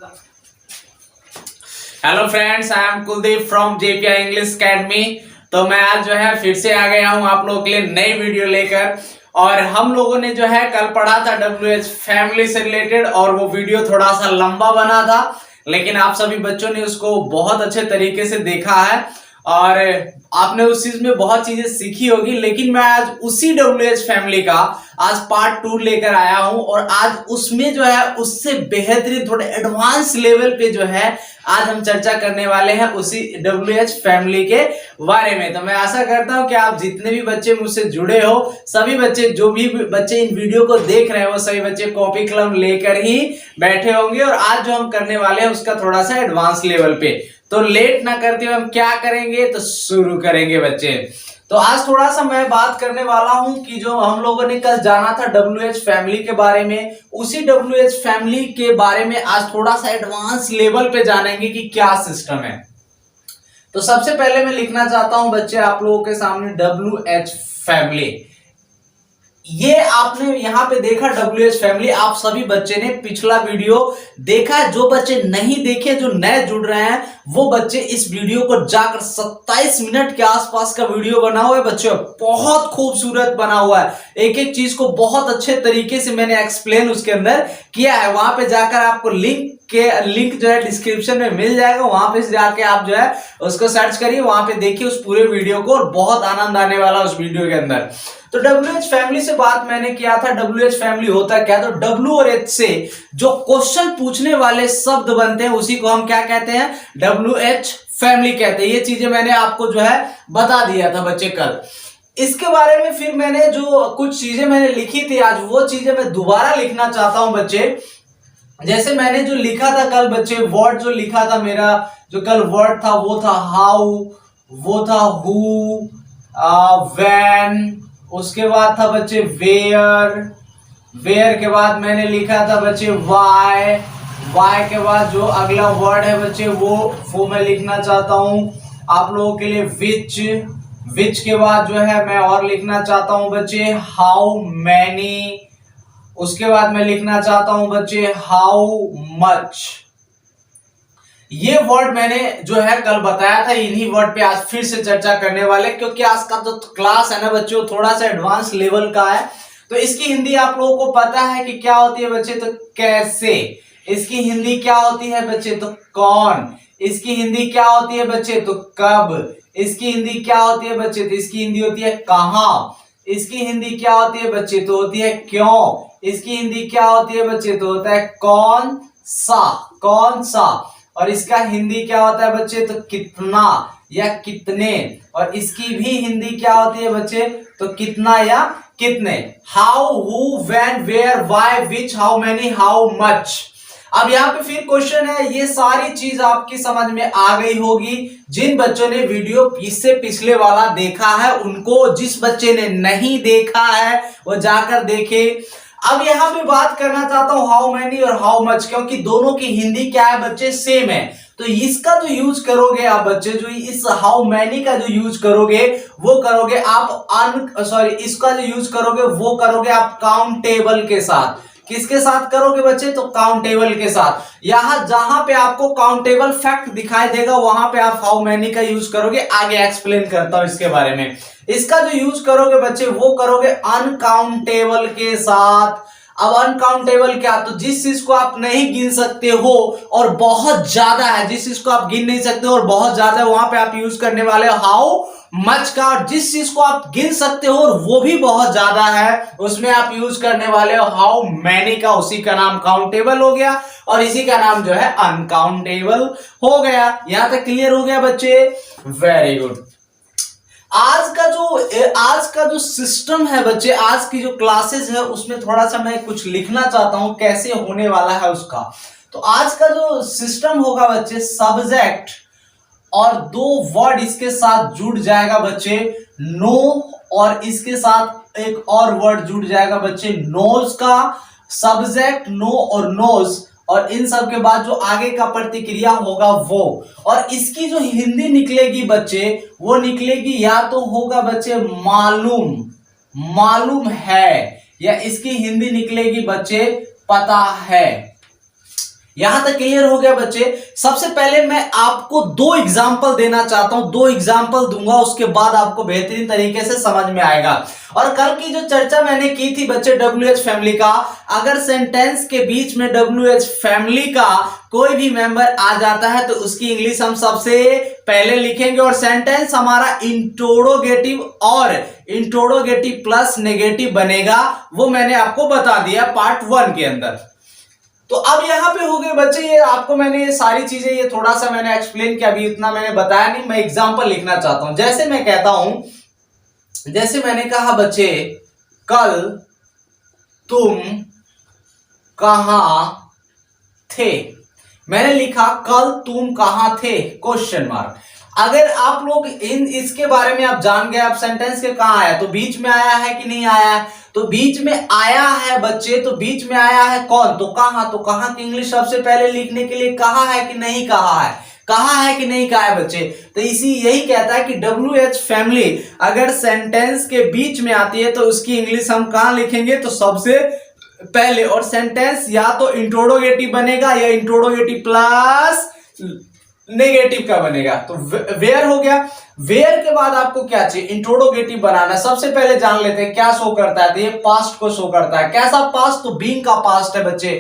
Hello friends, I am Kuldeep from JPI English academy. तो मैं आज जो है फिर से आ गया हूं आप लोगों के लिए नई वीडियो लेकर। और हम लोगों ने जो है कल पढ़ा था WH फैमिली से रिलेटेड, और वो वीडियो थोड़ा सा लंबा बना था, लेकिन आप सभी बच्चों ने उसको बहुत अच्छे तरीके से देखा है और आपने उस चीज में बहुत चीजें सीखी होगी। लेकिन मैं आज उसी WH फैमिली का आज पार्ट 2 लेकर आया हूं, और आज उसमें जो है उससे बेहतरीन थोड़े एडवांस लेवल पे जो है आज हम चर्चा करने वाले हैं उसी WH फैमिली के बारे में। तो मैं आशा करता हूं कि आप जितने भी बच्चे मुझसे जुड़े हो, सभी बच्चे, जो भी बच्चे इन वीडियो को देख रहे हैं, वो सभी बच्चे कॉपी कलम लेकर ही बैठे होंगे। और आज जो हम करने वाले हैं उसका थोड़ा सा एडवांस लेवल पे। तो लेट ना करते हुए हम क्या करेंगे, तो शुरू करेंगे बच्चे। तो आज थोड़ा सा मैं बात करने वाला हूं कि जो हम लोगों ने कल जाना था WH फैमिली के बारे में, उसी WH फैमिली के बारे में आज थोड़ा सा एडवांस लेवल पे जानेंगे कि क्या सिस्टम है। तो सबसे पहले मैं लिखना चाहता हूं बच्चे आप लोगों के सामने WH फैमिली। ये आपने यहां पे देखा WH फैमिली, आप सभी बच्चे ने पिछला वीडियो देखा है। जो बच्चे नहीं देखे, जो नए जुड़ रहे हैं, वो बच्चे इस वीडियो को जाकर 27 मिनट के आसपास का वीडियो बना हुआ है बच्चों, बहुत खूबसूरत बना हुआ है। एक एक चीज को बहुत अच्छे तरीके से मैंने एक्सप्लेन उसके अंदर किया है। वहां पे जाकर आपको लिंक जो है डिस्क्रिप्शन में मिल जाएगा, वहां पे जाके आप जो है उसको सर्च करिए, वहां पे देखिए उस पूरे वीडियो को, और बहुत आनंद आने वाला उस वीडियो के अंदर। तो WH फैमिली से बात मैंने किया था। WH फैमिली होता क्या, तो W और H से जो क्वेश्चन पूछने वाले शब्द बनते हैं उसी को हम क्या कहते हैं, WH फैमिली कहते हैं। ये चीजें मैंने आपको जो है बता दिया था बच्चे कल। इसके बारे में फिर मैंने जो कुछ चीजें मैंने लिखी थी, आज वो चीजें मैं दोबारा लिखना चाहता हूं बच्चे। जैसे मैंने जो लिखा था कल बच्चे, वर्ड जो लिखा था मेरा, जो कल वर्ड था वो था हाउ, वो था हु, व्हेन, उसके बाद था बच्चे वेयर, वेयर के बाद मैंने लिखा था बच्चे वाई, वाई के बाद जो अगला वर्ड है बच्चे वो मैं लिखना चाहता हूं आप लोगों के लिए विच, विच के बाद जो है मैं और लिखना चाहता हूं बच्चे हाउ मैनी, उसके बाद मैं लिखना चाहता हूं बच्चे हाउ मच। ये वर्ड मैंने जो है कल बताया था, इन्हीं वर्ड पे आज फिर से चर्चा करने वाले, क्योंकि आज का जो क्लास है ना बच्चों थोड़ा सा एडवांस लेवल का है। तो इसकी हिंदी आप लोगों को पता है कि क्या होती है बच्चे, तो कैसे। इसकी हिंदी क्या होती है बच्चे, तो कौन। इसकी हिंदी क्या होती है बच्चे, तो कब। इसकी हिंदी क्या होती है बच्चे, तो इसकी हिंदी होती है कहां। इसकी हिंदी क्या होती है बच्चे, तो होती है क्यों। इसकी हिंदी क्या होती है बच्चे, तो होता है कौन सा, कौन सा। और इसका हिंदी क्या होता है बच्चे, तो कितना या कितने। और इसकी भी हिंदी क्या होती है बच्चे, तो कितना या कितने। How, who, when, where, why, which, how many, how much. अब यहाँ पे फिर क्वेश्चन है, ये सारी चीज आपकी समझ में आ गई होगी जिन बच्चों ने वीडियो इससे पिछले वाला देखा है उनको। जिस बच्चे ने नहीं देखा है वो जाकर देखे। अब यहां पे बात करना चाहता हूं हाउ मैनी और हाउ मच, क्योंकि दोनों की हिंदी क्या है बच्चे, सेम है। तो इसका जो यूज करोगे आप बच्चे, जो इस हाउ मैनी का जो यूज करोगे वो करोगे आप इसका जो यूज करोगे वो करोगे आप काउंटेबल के साथ। किसके साथ करोगे बच्चे, तो काउंटेबल के साथ। यहां जहां पे आपको काउंटेबल फैक्ट दिखाई देगा वहां पे आप हाउ मैनी का यूज करोगे। आगे एक्सप्लेन करता हूं इसके बारे में। इसका जो यूज करोगे बच्चे वो करोगे अनकाउंटेबल के साथ। अब अनकाउंटेबल क्या, तो जिस चीज को आप नहीं गिन सकते हो और बहुत ज्यादा है, जिस चीज को आप गिन नहीं सकते हो और बहुत ज्यादा है, वहां पे आप यूज करने वाले हो हाउ मच का। और जिस चीज को आप गिन सकते हो और वो भी बहुत ज्यादा है, उसमें आप यूज करने वाले हो हाउ मैनी का। उसी का नाम काउंटेबल हो गया और इसी का नाम जो है अनकाउंटेबल हो गया। यहां तक क्लियर हो गया बच्चे, वेरी गुड। आज का जो सिस्टम है बच्चे, आज की जो क्लासेस है उसमें थोड़ा सा मैं कुछ लिखना चाहता हूं कैसे होने वाला है उसका। तो आज का जो सिस्टम होगा बच्चे, सब्जेक्ट और दो वर्ड इसके साथ जुड़ जाएगा बच्चे, नो, और इसके साथ एक और वर्ड जुड़ जाएगा बच्चे नोज का। सब्जेक्ट, नो और नोज, और इन सब के बाद जो आगे का प्रतिक्रिया होगा वो। और इसकी जो हिंदी निकलेगी बच्चे वो निकलेगी, या तो होगा बच्चे मालूम, मालूम है, या इसकी हिंदी निकलेगी बच्चे पता है। यहां तक क्लियर हो गया बच्चे। सबसे पहले मैं आपको दो एग्जाम्पल देना चाहता हूं, दो एग्जाम्पल दूंगा, उसके बाद आपको बेहतरीन तरीके से समझ में आएगा। और कल की जो चर्चा मैंने की थी बच्चे WH फैमिली का, अगर सेंटेंस के बीच में WH फैमिली का कोई भी मेंबर आ जाता है तो उसकी इंग्लिश हम सबसे पहले लिखेंगे, और सेंटेंस हमारा इंट्रोगेटिव और इंट्रोगेटिव प्लस नेगेटिव बनेगा, वो मैंने आपको बता दिया पार्ट 1 के अंदर। तो अब यहां पे हो गए बच्चे, ये आपको मैंने ये सारी चीजें ये थोड़ा सा मैंने एक्सप्लेन किया, अभी इतना मैंने बताया नहीं, मैं एग्जांपल लिखना चाहता हूं। जैसे मैं कहता हूं, जैसे मैंने कहा बच्चे, कल तुम कहां थे, मैंने लिखा कल तुम कहां थे क्वेश्चन मार्क। अगर आप लोग इसके बारे में आप जान गए, आप सेंटेंस के कहां आया, तो बीच में आया है कि नहीं आया है, तो बीच में आया है बच्चे, तो बीच में आया है कौन, तो कहां की इंग्लिश सबसे पहले लिखने के लिए कहा है कि नहीं कहा है, कहा है कि नहीं कहा है बच्चे। तो इसी यही कहता है कि WH फैमिली अगर सेंटेंस के बीच में आती है तो उसकी इंग्लिश हम कहां लिखेंगे, तो सबसे पहले। और सेंटेंस या तो इंट्रोगेटिव बनेगा या इंट्रोगेटिव प्लस नेगेटिव का बनेगा। तो वेयर हो गया, वेयर के बाद आपको क्या चाहिए, इंट्रोगेटिव बनाना। सबसे पहले जान लेते हैं क्या शो करता है, तो ये पास्ट को शो करता है। कैसा पास्ट, तो बीइंग का पास्ट है बच्चे,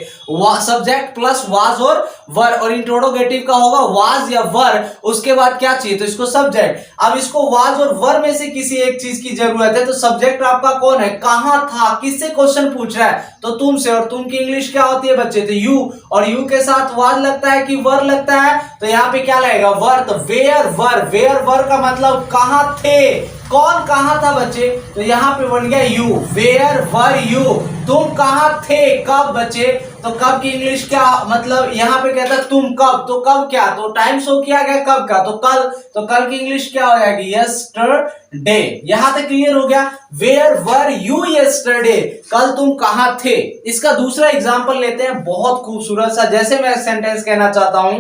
सब्जेक्ट प्लस वाज और वर, और इंट्रोगेटिव का होगा वाज या वर, उसके बाद क्या चाहिए, तो इसको सब्जेक्ट। अब इसको वाज और वर में से किसी एक चीज की जरूरत है, तो सब्जेक्ट आपका कौन है, कहां था, किससे क्वेश्चन पूछ रहा है, तो तुमसे, और तुम की इंग्लिश क्या होती है बच्चे, तो यू, और यू के साथ वाज लगता है कि वर लगता है, तो यहाँ पे क्या लगेगा, वर। तो वेयर वर, वेयर वर का मतलब कहां थे, कौन कहां था बच्चे, तो यहां पे बन गया यू, वेयर वर यू, तुम कहां थे, कब बच्चे, तो कब की इंग्लिश क्या, मतलब यहां पे कहता है तुम कब, तो कब क्या, तो टाइम शो किया गया कब का, तो कल, तो कल की इंग्लिश क्या हो जाएगी, यस्टरडे। यहां तक क्लियर हो गया, वेयर वर यू यस्टरडे, कल तुम कहां थे। इसका दूसरा एग्जांपल लेते हैं, बहुत खूबसूरत सा। जैसे मैं सेंटेंस कहना चाहता हूं,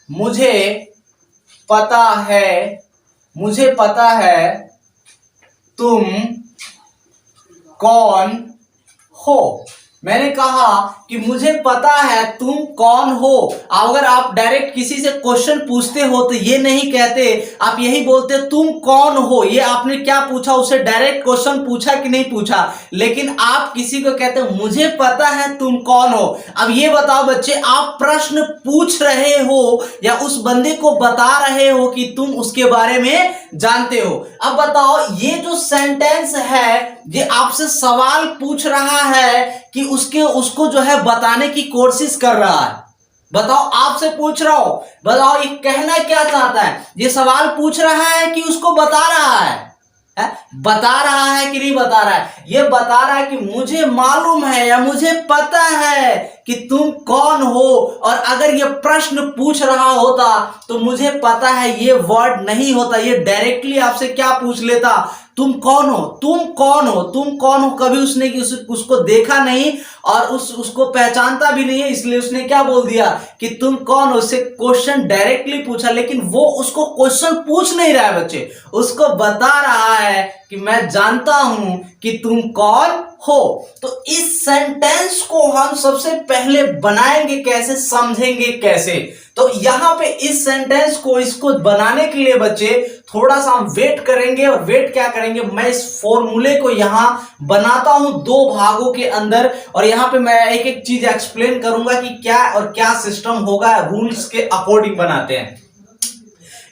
मुझे पता है, मुझे पता है तुम कौन हो। मैंने कहा कि मुझे पता है तुम कौन हो। अगर आप डायरेक्ट किसी से क्वेश्चन पूछते हो तो ये नहीं कहते, आप यही बोलते तुम कौन हो। ये आपने क्या पूछा, उसे डायरेक्ट क्वेश्चन पूछा कि नहीं पूछा, लेकिन आप किसी को कहते हो मुझे पता है तुम कौन हो। अब ये बताओ बच्चे, आप प्रश्न पूछ रहे हो या उस बंदे को बता रहे हो कि तुम उसके बारे में जानते हो। अब बताओ, ये जो सेंटेंस है ये आपसे सवाल पूछ रहा है कि उसको जो है बताने की कोशिश कर रहा है। बताओ, आपसे पूछ रहा हूं, बताओ ये कहना क्या चाहता है, ये सवाल पूछ रहा है कि उसको बता रहा है, बता रहा है कि नहीं बता रहा है, ये बता रहा है कि मुझे मालूम है या मुझे पता है कि तुम कौन हो। और अगर ये प्रश्न पूछ रहा होता तो मुझे पता है ये वर्ड नहीं होता, ये डायरेक्टली आपसे क्या पूछ लेता, तुम कौन हो, तुम कौन हो, तुम कौन हो। कभी उसने उसको देखा नहीं और उसको पहचानता भी नहीं है, इसलिए उसने क्या बोल दिया कि तुम कौन हो। उससे क्वेश्चन डायरेक्टली पूछा, लेकिन वो उसको क्वेश्चन पूछ नहीं रहा है बच्चे, उसको बता रहा है कि मैं जानता हूं कि तुम कौन हो। तो इस सेंटेंस को हम सबसे पहले बनाएंगे कैसे, समझेंगे कैसे। तो यहां पे इस सेंटेंस को, इसको बनाने के लिए बच्चे थोड़ा सा हम वेट करेंगे। और वेट क्या करेंगे, मैं इस फॉर्मूले को यहां बनाता हूं दो भागों के अंदर, और यहां पे मैं एक एक चीज एक्सप्लेन करूंगा कि क्या और क्या सिस्टम होगा, रूल्स के अकॉर्डिंग बनाते हैं।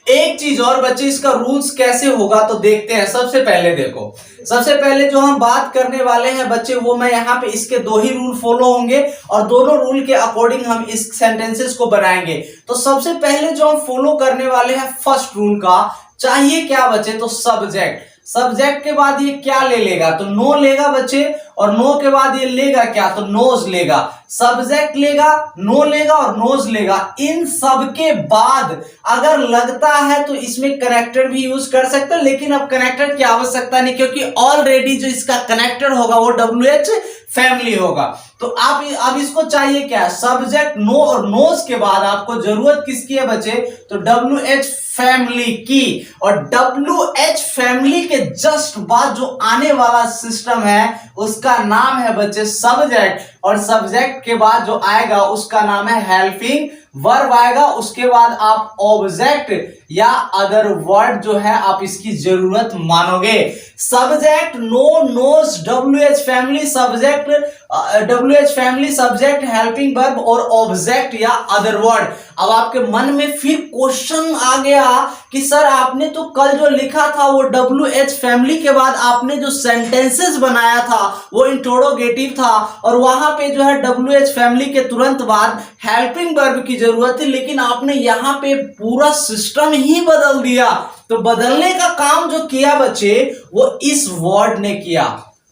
एक चीज और बच्चे, इसका रूल्स कैसे होगा तो देखते हैं। सबसे पहले देखो, सबसे पहले जो हम बात करने वाले हैं बच्चे, वो मैं यहाँ पे इसके दो ही रूल फॉलो होंगे और दोनों रूल के अकॉर्डिंग हम इस सेंटेंसेस को बनाएंगे। तो सबसे पहले जो हम फॉलो करने वाले हैं फर्स्ट रूल का, चाहिए क्या बच्चे, तो सब्जेक्ट। सब्जेक्ट के बाद ये क्या ले लेगा, तो नो लेगा बच्चे, और नो के बाद ये लेगा क्या, तो नोज लेगा। सब्जेक्ट लेगा, नो लेगा और नोज लेगा। इन सब के बाद अगर लगता है तो इसमें कनेक्टर भी यूज कर सकते हैं, लेकिन अब कनेक्टर की आवश्यकता नहीं, क्योंकि ऑलरेडी जो इसका कनेक्टर होगा वो WH फैमिली होगा। तो आप अब इसको चाहिए क्या, सब्जेक्ट, नो और नोज के बाद आपको जरूरत किसकी है बच्चे, तो WH फैमिली की। और WH फैमिली के जस्ट बाद जो आने वाला सिस्टम है उसका नाम है बच्चे सब्जेक्ट, और सब्जेक्ट के बाद जो आएगा उसका नाम है हेल्पिंग वर्ब आएगा। उसके बाद आप ऑब्जेक्ट या अदर वर्ड जो है आप इसकी जरूरत मानोगे। Subject, no, knows, WH family, subject, WH family, subject, helping verb और ऑब्जेक्ट या अदर वर्ड। अब आपके मन में फिर क्वेश्चन आ गया कि सर आपने तो कल जो लिखा था वो WH फैमिली के बाद आपने जो सेंटेंसेस बनाया था वो इंट्रोगेटिव था, और वहां पे जो है WH फैमिली के तुरंत बाद हेल्पिंग वर्ब की जरूरत थी, लेकिन आपने यहां पे पूरा सिस्टम ही बदल दिया। तो बदलने का काम जो किया बच्चे वो इस वर्ड ने किया।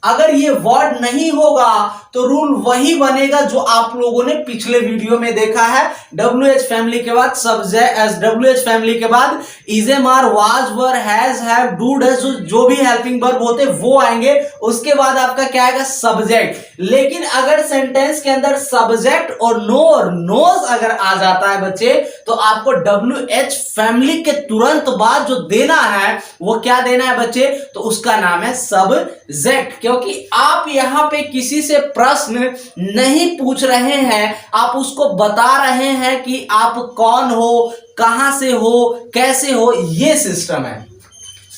अगर ये वर्ड नहीं होगा तो रूल वही बनेगा जो आप लोगों ने पिछले वीडियो में देखा है। WH फैमिली के बाद सब्जेक्ट, WH फैमिली के बाद is, am, are, was, were, has, have, do, does, जो भी हेल्पिंग वर्ब होते वो आएंगे। उसके बाद आपका क्या आएगा सब्जेक्ट। लेकिन अगर सेंटेंस के अंदर सब्जेक्ट और नो और नोज अगर आ जाता है बच्चे तो आपको WH फैमिली के तुरंत बाद जो देना है वो क्या देना है बच्चे, तो उसका नाम है सब्जेक्ट। क्योंकि आप यहां पे किसी से प्रश्न नहीं पूछ रहे हैं, आप उसको बता रहे हैं कि आप कौन हो, कहां से हो, कैसे हो, ये सिस्टम है।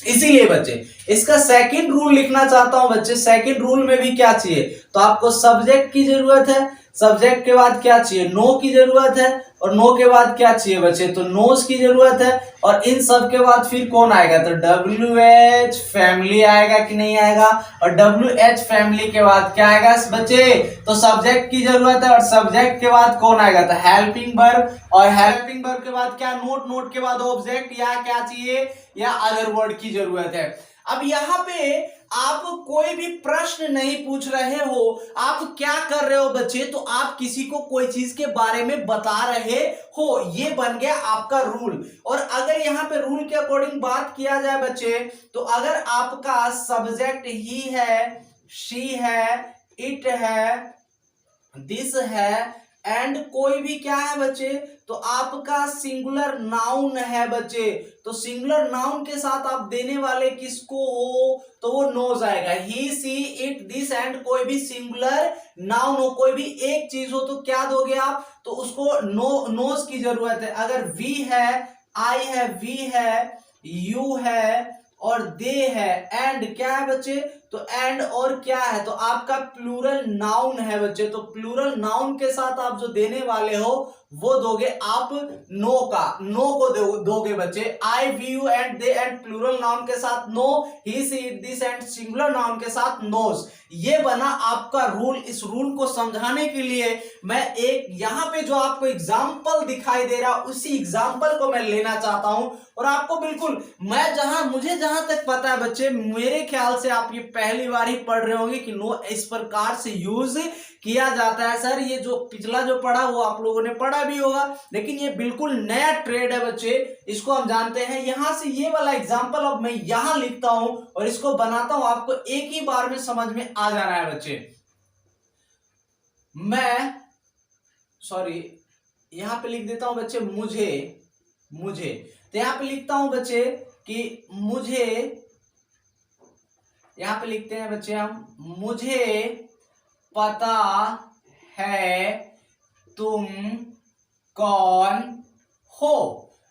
इसीलिए बच्चे इसका सेकंड रूल लिखना चाहता हूं बच्चे। सेकंड रूल में भी क्या चाहिए, तो आपको सब्जेक्ट की जरूरत है, सब्जेक्ट के बाद क्या चाहिए, नो की जरूरत है, और नो के बाद क्या चाहिए बच्चे, तो नोज की जरूरत है। और इन सब के बाद फिर कौन आएगा, तो WH फैमिली आएगा कि नहीं आएगा। और WH फैमिली के बाद क्या आएगा बच्चे, तो सब्जेक्ट की जरूरत है, और सब्जेक्ट के बाद कौन आएगा, तो हेल्पिंग वर्ब, और हेल्पिंग वर्ब के बाद क्या, नोट, नोट के बाद ऑब्जेक्ट या क्या चाहिए, या अदर वर्ड की जरूरत है। अब यहां पे आप कोई भी प्रश्न नहीं पूछ रहे हो, आप क्या कर रहे हो बच्चे, तो आप किसी को कोई चीज के बारे में बता रहे हो, ये बन गया आपका रूल। और अगर यहां पे रूल के अकॉर्डिंग बात किया जाए बच्चे, तो अगर आपका सब्जेक्ट ही है, शी है, इट है, दिस है, एंड कोई भी क्या है बच्चे, तो आपका सिंगुलर नाउन है बच्चे, तो सिंगुलर नाउन के साथ आप देने वाले किसको हो, तो वो नोज आएगा। ही, सी, इट, दिस, एंड कोई भी सिंगुलर नाउन हो, कोई भी एक चीज हो, तो क्या दोगे आप, तो उसको नोज की जरूरत है। अगर वी है, आई है, वी है, यू है, और दे है, एंड क्या है बच्चे, तो एंड और क्या है, तो आपका प्लूरल नाउन है बच्चे। तो प्लूरल नाउन के साथ आप जो देने वाले हो वो दोगे आप नो का, नो को दोगे बच्चे। I, we, you and they, and plural noun के साथ know, he, she, it, this, and singular noun के साथ नोज। ये बना आपका रूल। इस रूल को समझाने के लिए मैं एक यहां पे जो आपको एग्जाम्पल दिखाई दे रहा उसी एग्जाम्पल को मैं लेना चाहता हूं, और आपको बिल्कुल मुझे जहां तक पता है बच्चे, मेरे ख्याल से आप ये पहली बार ही पढ़ रहे होंगे कि नो इस प्रकार से यूज किया जाता है। सर ये जो पिछला जो पढ़ा वो आप लोगों ने पढ़ा भी होगा, लेकिन ये बिल्कुल नया ट्रेड है बच्चे, इसको हम जानते हैं। यहां से ये वाला एग्जाम्पल अब मैं यहां लिखता हूं और इसको बनाता हूं, आपको एक ही बार में समझ में आ जाना है बच्चे। मैं यहां पे लिख देता हूं बच्चे मुझे, तो यहां पे लिखता हूं बच्चे कि मुझे, यहां पे लिखते हैं बच्चे हम, मुझे पता है तुम कौन हो।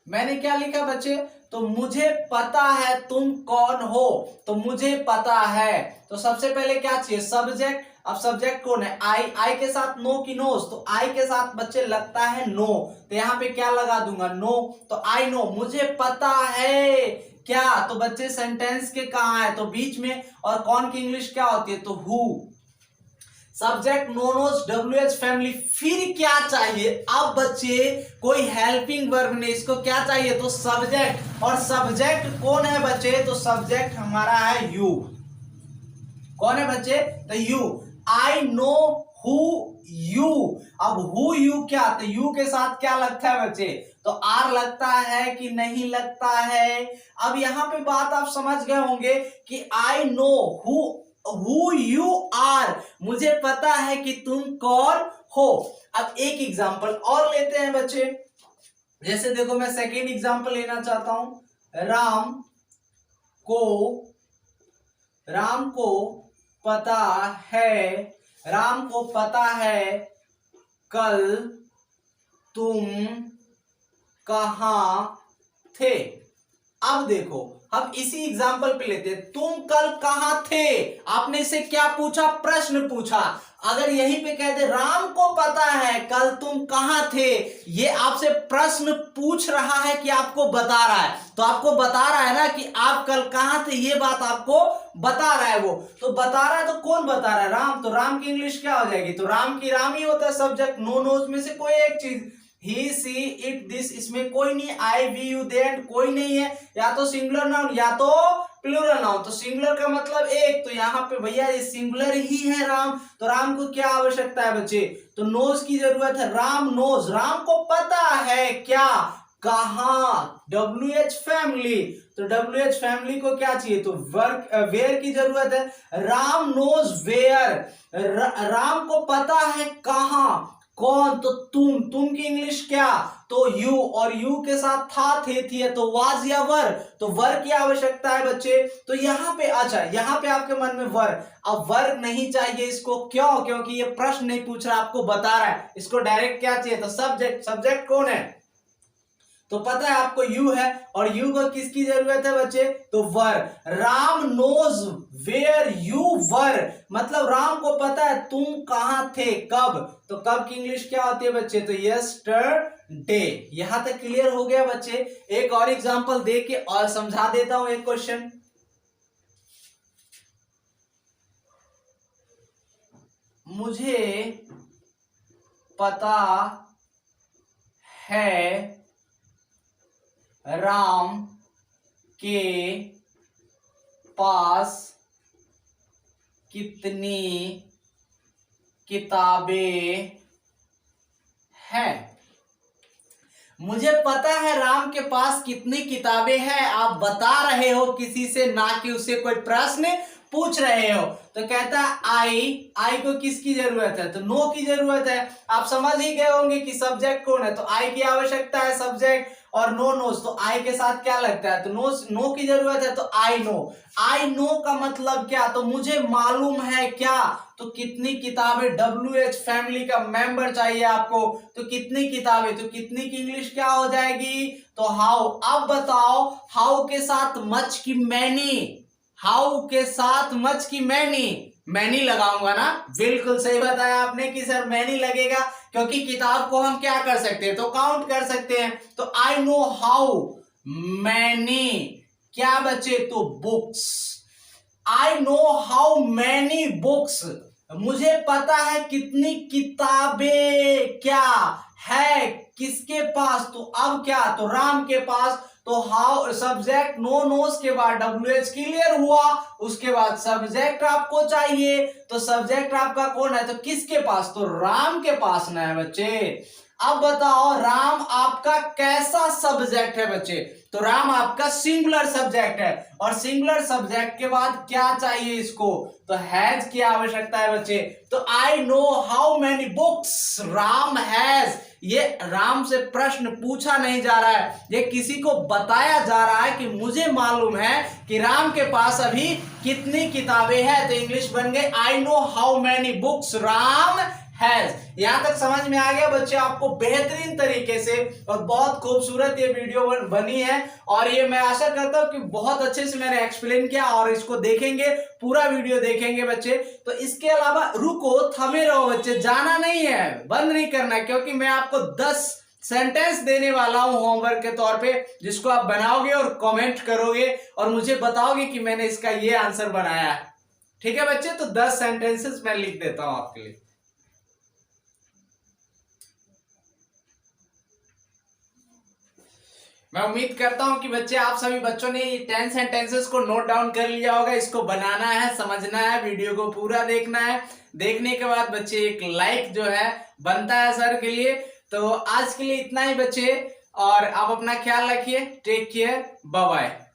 मैंने क्या लिखा बच्चे, तो मुझे पता है तुम कौन हो, तो मुझे पता है, तो सबसे पहले क्या चाहिए, सब्जेक्ट। अब सब्जेक्ट कौन है, आई के साथ नो की नोज, तो आई के साथ बच्चे लगता है नो, तो यहां पे क्या लगा दूंगा, नो, तो आई नो, मुझे पता है क्या, तो बच्चे सेंटेंस के कहां है, तो बीच में, और कौन की इंग्लिश क्या होती है, तो हु। सब्जेक्ट, नोनोस, WH फैमिली, फिर क्या चाहिए, अब बच्चे कोई हेल्पिंग वर्ब नहीं, इसको क्या चाहिए, तो सब्जेक्ट। और सब्जेक्ट कौन है बच्चे, तो सब्जेक्ट हमारा है यू। कौन है बच्चे, तो you. I know who you. अब हु यू क्या, तो यू के साथ क्या लगता है बच्चे, तो आर लगता है कि नहीं लगता है। अब यहां पे बात आप समझ गए होंगे कि I know who you are, मुझे पता है कि तुम कौन हो। अब एक एग्जांपल और लेते हैं बच्चे, जैसे देखो मैं सेकेंड एग्जांपल लेना चाहता हूं। राम को पता है कल तुम कहां थे। अब देखो हम इसी एग्जाम्पल पे लेते हैं, तुम कल कहां थे। आपने इससे क्या पूछा, प्रश्न पूछा। अगर यहीं पे कहते राम को पता है कल तुम कहां थे, ये आपसे प्रश्न पूछ रहा है कि आपको बता रहा है, तो आपको बता रहा है ना कि आप कल कहां थे, ये बात आपको बता रहा है। वो तो बता रहा है, तो कौन बता रहा है, राम। तो राम की इंग्लिश क्या हो जाएगी, तो राम की राम ही होता है सब्जेक्ट, नो नोज में से कोई एक चीज, ही सी इट दिस, इसमें कोई नहीं, आई वी यू दे कोई नहीं है, या तो सिंगुलर नाउन या तो प्लूरल नाउन। तो सिंगुलर का मतलब एक, तो यहाँ पे भैया ये सिंगुलर ही है राम। तो राम को क्या आवश्यकता है बच्चे, तो नोज की जरूरत है, राम नोज, राम को पता है क्या, कहां, WH फैमिली। तो WH फैमिली को क्या चाहिए, तो वर्क वेयर की जरूरत है, राम नोज वेयर, राम को पता है कहां, कौन, तो तुम की इंग्लिश क्या, तो यू, और यू के साथ था, थे, थी है, तो वाज या वर, तो वर की आवश्यकता है बच्चे। तो यहाँ पे अच्छा, यहाँ पे आपके मन में वर, अब वर नहीं चाहिए इसको, क्यों, क्योंकि ये प्रश्न नहीं पूछ रहा, आपको बता रहा है, इसको डायरेक्ट क्या चाहिए, तो सब्जेक्ट कौन है, तो पता है आपको यू है, और यू को किसकी जरूरत है बच्चे, तो were, Ram knows where you were, मतलब राम को पता है तुम कहां थे, कब, तो कब की इंग्लिश क्या होती है बच्चे, तो यस्टरडे। यहां तक क्लियर हो गया बच्चे। एक और एग्जांपल दे के और समझा देता हूं, एक क्वेश्चन, मुझे पता है राम के पास कितनी किताबें हैं। मुझे पता है राम के पास कितनी किताबें हैं, आप बता रहे हो किसी से, ना कि उससे कोई प्रश्न पूछ रहे हो। तो कहता है आई को किसकी जरूरत है, तो नो की जरूरत है। आप समझ ही गए होंगे कि सब्जेक्ट कौन है, तो आई की आवश्यकता है सब्जेक्ट, और नो नोस, तो आई के साथ क्या लगता है, तो नो की जरूरत है, तो आई नो का मतलब क्या, तो मुझे मालूम है क्या, तो कितनी किताबें, WH फैमिली का मेंबर चाहिए आपको, तो कितनी किताबें, तो कितनी की इंग्लिश क्या हो जाएगी, तो हाउ। अब बताओ, हाउ के साथ मच की मैनी, हाउ के साथ मच की मैनी लगाऊंगा ना, बिल्कुल सही बताया आपने कि सर मैनी लगेगा, क्योंकि किताब को हम क्या कर सकते हैं, तो काउंट कर सकते हैं। तो आई नो हाउ मैनी क्या बच्चे, तो books, I know how many books, मुझे पता है कितनी किताबें क्या है, किसके पास, तो अब क्या, तो राम के पास, तो हाउ सब्जेक्ट नो नोस के बाद WH क्लियर हुआ, उसके बाद सब्जेक्ट आपको चाहिए, तो सब्जेक्ट आपका कौन है, तो किसके पास, तो राम के पास ना है बच्चे। अब बताओ राम आपका कैसा सब्जेक्ट है बच्चे, तो राम आपका सिंगुलर सब्जेक्ट है, और सिंगुलर सब्जेक्ट के बाद क्या चाहिए इसको, तो हैज की आवश्यकता है बच्चे। तो I know how many books Ram has, ये राम से प्रश्न पूछा नहीं जा रहा है, ये किसी को बताया जा रहा है कि मुझे मालूम है कि राम के पास अभी कितनी किताबें हैं। तो इंग्लिश बन गई I know how many books Ram has. यहां तक समझ में आ गया बच्चे आपको बेहतरीन तरीके से, और बहुत खूबसूरत ये वीडियो बनी है, और ये मैं आशा करता हूं कि बहुत अच्छे से मैंने एक्सप्लेन किया, और इसको देखेंगे, पूरा वीडियो देखेंगे बच्चे। तो इसके अलावा रुको, थमे रहो बच्चे, जाना नहीं है, बंद नहीं करना है, क्योंकि मैं आपको 10 सेंटेंस देने वाला हूं होमवर्क के तौर पे, जिसको आप बनाओगे और कमेंट करोगे और मुझे बताओगे कि मैंने इसका ये आंसर बनाया है। ठीक है बच्चे, तो 10 सेंटेंसेस मैं लिख देता हूं आपके लिए। मैं उम्मीद करता हूं कि बच्चे आप सभी बच्चों ने 10 सेंटेंसेस को नोट डाउन कर लिया होगा। इसको बनाना है, समझना है, वीडियो को पूरा देखना है। देखने के बाद बच्चे एक लाइक जो है बनता है सर के लिए। तो आज के लिए इतना ही बच्चे, और आप अपना ख्याल रखिए। Take care, bye bye.